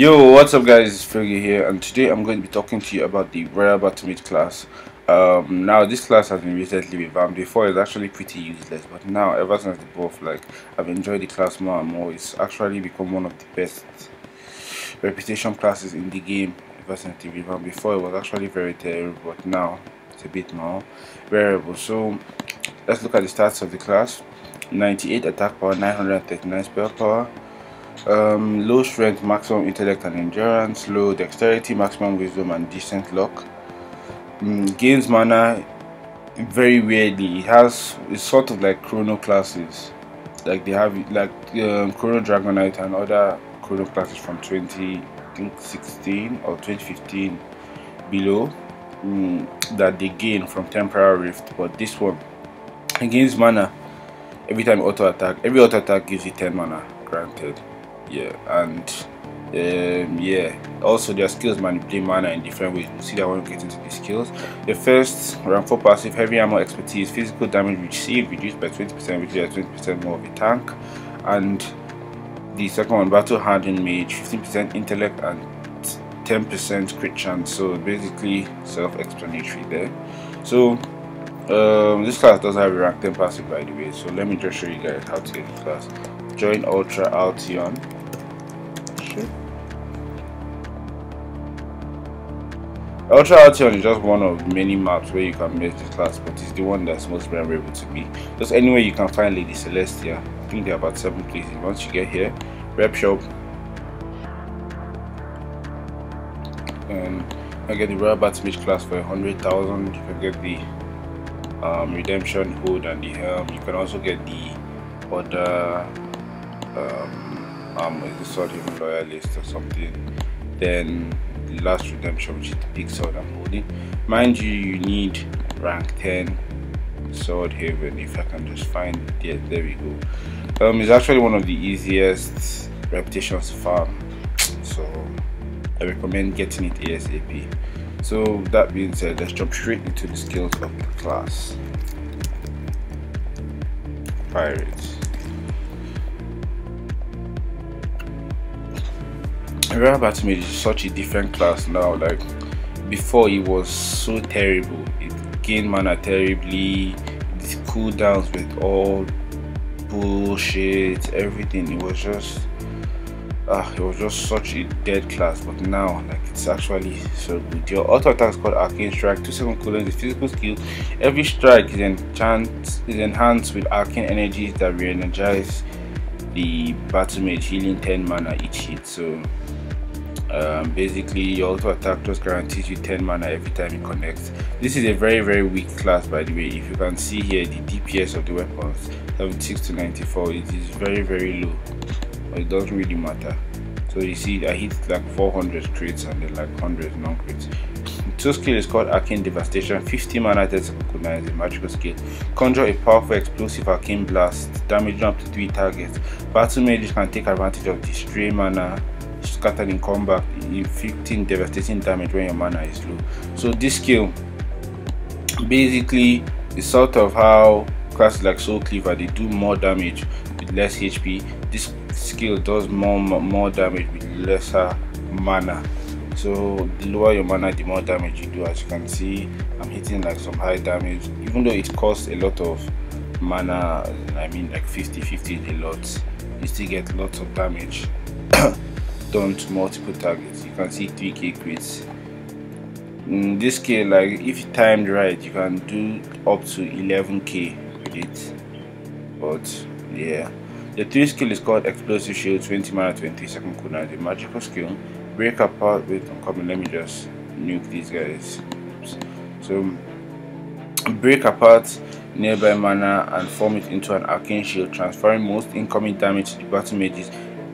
Yo, what's up guys, it's Fergie here, and today I'm going to be talking to you about the Royal BattleMage class. Now this class has been recently revamped. Before it's actually pretty useless, but now ever since the buff, I've enjoyed the class more and more. It's actually become one of the best reputation classes in the game ever since the revamp. Before it was actually very terrible, but now it's a bit more variable. So let's look at the stats of the class. 98 attack power, 939 spell power. Low strength, maximum intellect and endurance. Low dexterity, maximum wisdom and decent luck. Gains mana very weirdly. It's sort of like chrono classes, like they have chrono dragonite and other chrono classes from 2016 or 2015 below, that they gain from temporal rift. But this one, it gains mana every time auto attack. Every auto attack gives you 10 mana, granted. Yeah, and yeah, also their skills manipulate mana in different ways. We'll see that when we get into the skills. The first, rank 4 passive, heavy armor expertise, physical damage received reduced by 20%, which is 20% more of a tank. And the second one, battle hardened mage, 15% intellect and 10% crit chance. So basically self-explanatory there. So this class does have a rank 10 passive, by the way, so let me just show you guys how to get the class. Join Ultra Altion. Ultra Altion is just one of many maps where you can make this class, but it's the one that's most memorable to me. Just anywhere you can find Lady Celestia. I think there are about 7 places. Once you get here, rep shop, and I get the Royal BattleMage class for 100,000. You can get the redemption hood and the helm. You can also get the other is this sort of loyalist or something. Then the last redemption, which is the big sword I'm holding. Mind you, you need rank 10 sword haven. If I can just find it, there we go. It's actually one of the easiest reputations to farm, so I recommend getting it ASAP. So that being said, let's jump straight into the skills of the class. Pirates. Royal BattleMage is such a different class now. Like before, it was so terrible. It gained mana terribly. The cooldowns with all bullshit. Everything. It was just such a dead class. But now, it's actually so good. Your auto attack is called Arcane Strike. 2-second cooldown. The physical skill. Every strike is enhanced with arcane energies that re-energize the BattleMage, healing 10 mana each hit. So basically your auto attack just guarantees you 10 mana every time it connects. This is a very weak class, by the way. If you can see here, the DPS of the weapons 76 to 94, it is very low, but it doesn't really matter. So you see, I hit like 400 crits and then like 100 non-crits. Two skill is called Arcane Devastation. 50 mana, 10 second cooldown is a magical skill. Conjure a powerful explosive arcane blast, damaging up to 3 targets. BattleMage can take advantage of the stray mana scattered in combat, inflicting devastating damage when your mana is low. So this skill basically is sort of how classes like Soul Cleaver, they do more damage with less HP. This skill does more damage with lesser mana. So the lower your mana, the more damage you do. As you can see, I'm hitting like some high damage, even though it costs a lot of mana. I mean, like 50 a lot, you still get lots of damage done to multiple targets. You can see 3k crits. This skill, like if you timed right, you can do up to 11k with it. But yeah, the 3 skill is called Explosive Shield. 20 mana, 20-second cooldown. The magical skill. Break apart. Wait, I'm coming. Let me just nuke these guys. Oops. So break apart nearby mana and form it into an arcane shield, transferring most incoming damage to the BattleMage's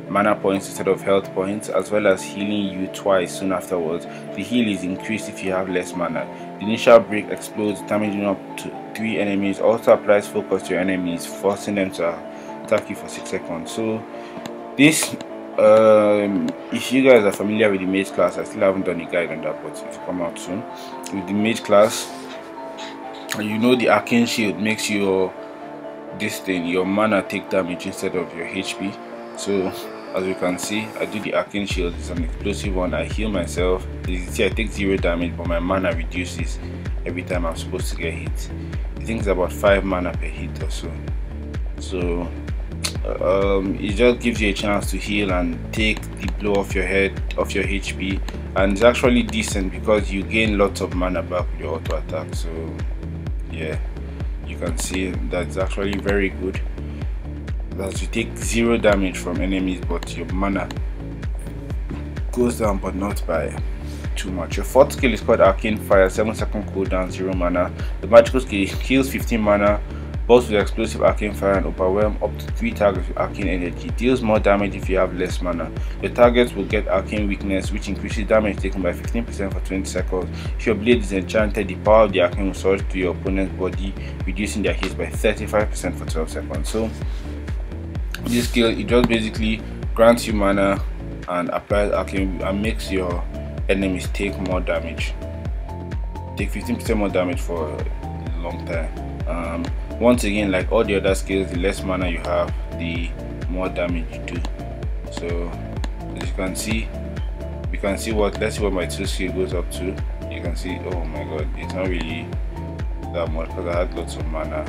mana points instead of health points, as well as healing you twice soon afterwards. The heal is increased if you have less mana. The initial break explodes, damaging up to 3 enemies. Also applies focus to your enemies, forcing them to attack you for 6 seconds. So this, if you guys are familiar with the mage class, I still haven't done a guide on that, but it will come out soon. With the mage class, you know, the arcane shield makes your mana take damage instead of your HP. So As you can see, I do the arcane shield. It's an explosive one. I heal myself. As you see, I take 0 damage, but my mana reduces every time I'm supposed to get hit. I think it's about 5 mana per hit or so. So it just gives you a chance to heal and take the blow off your head, off your HP, and it's actually decent because you gain lots of mana back with your auto attack. So yeah, you can see that's actually very good. As you take 0 damage from enemies, but your mana goes down, but not by too much. Your 4th skill is called Arcane Fire, 7-second cooldown, 0 mana. The magical skill heals 15 mana, bursts with explosive arcane fire and overwhelm up to 3 targets with arcane energy. Deals more damage if you have less mana. Your targets will get arcane weakness, which increases damage taken by 15% for 20 seconds. If your blade is enchanted, the power of the arcane will surge through your opponent's body, reducing their hits by 35% for 12 seconds. So this skill, it just basically grants you mana and applies arcane and makes your enemies take more damage. Take 15% more damage for a long time. Once again, like all the other skills, the less mana you have, the more damage you do. So as you can see, we can see what, let's see what my 2 skill goes up to. You can see, oh my god, it's not really that much because I had lots of mana.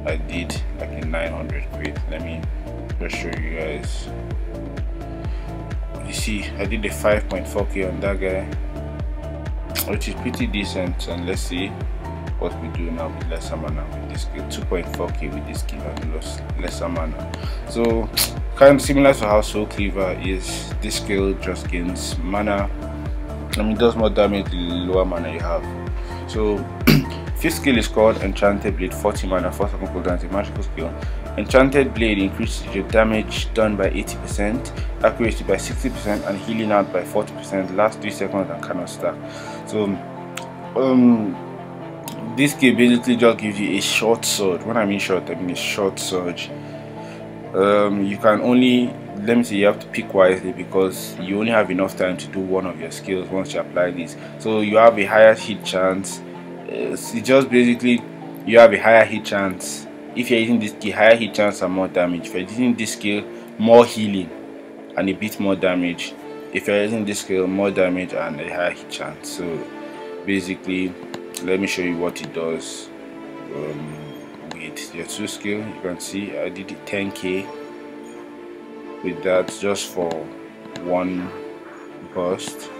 I did like a 900 crit. Let me just show you guys. You see, I did a 5.4k on that guy, which is pretty decent. And let's see what we do now with lesser mana with this skill. 2.4k with this skill and lesser mana. So kind of similar to how Soul Cleaver is, this skill just gains mana. I mean, it does more damage the lower mana you have. So 5th skill is called Enchanted Blade, 40 mana, 4-second cooldown, a magical skill. Enchanted Blade increases your damage done by 80%, accuracy by 60%, and healing out by 40%. Last 3 seconds and cannot stack. So this skill basically just gives you a short sword. When I mean short, I mean a short surge. You can only, let me say, you have to pick wisely because you only have enough time to do one of your skills once you apply this. So you have a higher hit chance. It's just basically you have a higher hit chance. If you're using this skill, higher hit chance and more damage. If you're using this skill, more healing and a bit more damage. If you're using this skill, more damage and a higher hit chance. So basically, let me show you what it does with your 2 skill. You can see I did 10k with that just for 1 burst.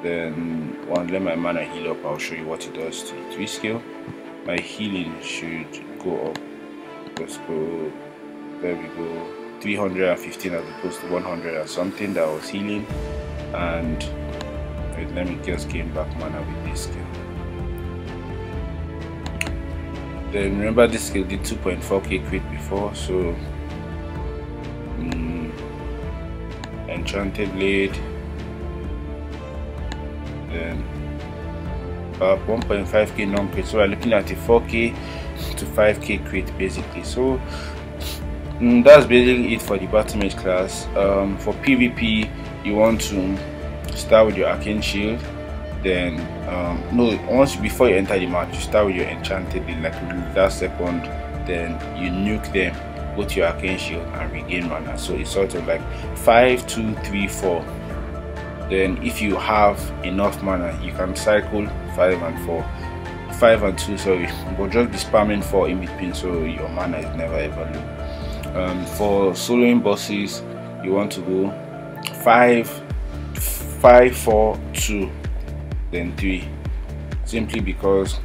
Then let my mana heal up. I'll show you what it does to the 3 skill. My healing should go up. Let's go, there we go, 315 as opposed to 100 and something that was healing. And wait, let me just gain back mana with this skill. Then remember, this skill did 2.4k crit before, so Enchanted Blade, then about 1.5k non-crit, so we're looking at a 4k to 5k crit basically. So that's basically it for the BattleMage class. For PvP, you want to start with your arcane shield, then before you enter the match, you start with your enchanted blade, like that second, then you nuke them, go to your arcane shield and regain mana. So it's sort of like 5 2 3 4. Then if you have enough mana, you can cycle 5 and 4, 5 and 2, sorry, but just be spamming 4 in between so your mana is never ever low. For soloing bosses, you want to go 5 4 2 then 3, simply because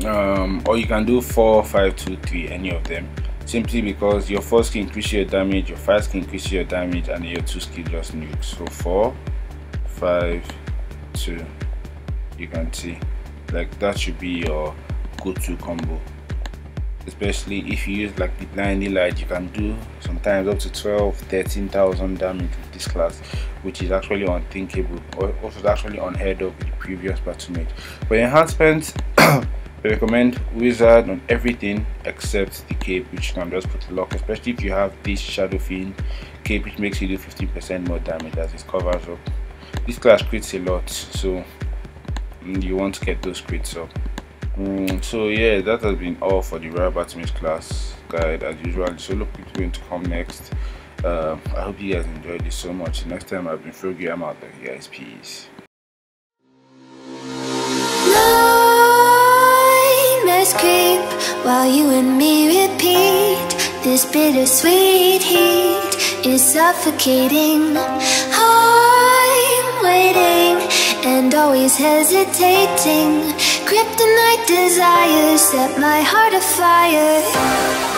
or you can do 4 5 2 3, any of them, simply because your 4 skill increases your damage, your 5 skill increases your damage, and your 2 skill just nukes. So 4 5 2, you can see, like that should be your go-to combo. Especially if you use like the blinding light, you can do sometimes up to 12-13,000 damage with this class, which is actually unthinkable, or also actually unheard of with the previous BattleMage. For enhancements, I recommend Wizard on everything except the cape, which you can just put lock, especially if you have this Shadow Fiend cape, which makes you do 15% more damage as it covers up. This class crits a lot, so you want to get those crits up. So yeah, that has been all for the Rare BattleMage class guide as usual. So look what's going to come next. I hope you guys enjoyed this so much. Next time, I've been Froggy. I'm out there, guys. Peace. Nightmares creep while you and me repeat. This bittersweet heat is suffocating. I'm waiting and always hesitating. Kryptonite desires set my heart afire.